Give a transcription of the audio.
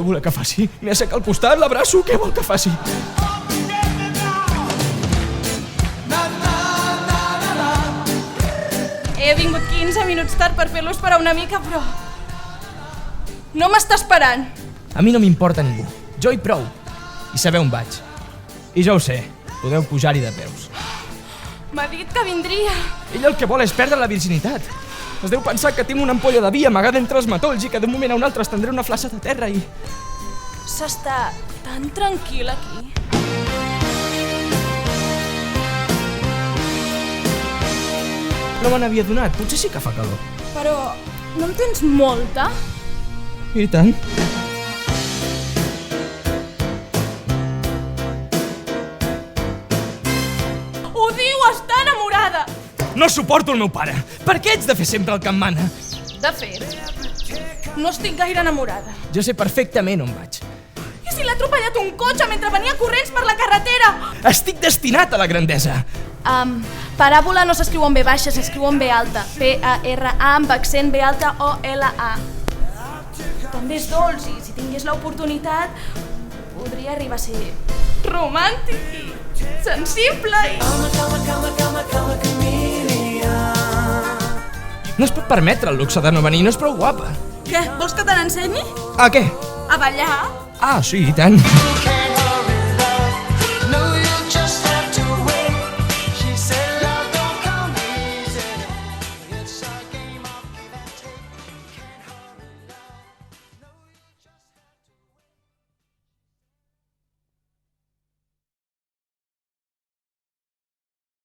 voler que faci? M'hi asseca al costat, l'abraço, què vol que faci? He vingut 15 minuts tard per fer-lo esperar una mica, però... no m'està esperant. A mi no m'importa ningú. Jo hi prou. I saber on vaig. I ja ho sé, podeu pujar-hi de peus. M'ha dit que vindria. Ell el que vol és perdre la virginitat. Es deu pensar que tinc una ampolla de vi amagada entre els matolls i que d'un moment a un altre estendré una flaça de terra i... S'està tan tranquil aquí. No me n'havia donat, potser sí que fa calor. Però no en tens molta? I tant. Ho diu, està enamorada! No suporto el meu pare. Per què ets de fer sempre el que em mana? De fet, no estic gaire enamorada. Jo sé perfectament on vaig. I si l'ha atropellat un cotxe mentre venia corrents per la carretera? Estic destinat a la grandesa. Paràbola no s'escriu en B baixa, s'escriu en B alta. P-A-R-A amb accent B alta O-L-A. També és dolç i si tingués l'oportunitat podria arribar a ser romàntic i sensible i... No es pot permetre el luxe de no venir, no és prou guapa. Què, vols que te n'ensenyi? A què? A ballar? Ah, sí, i tant.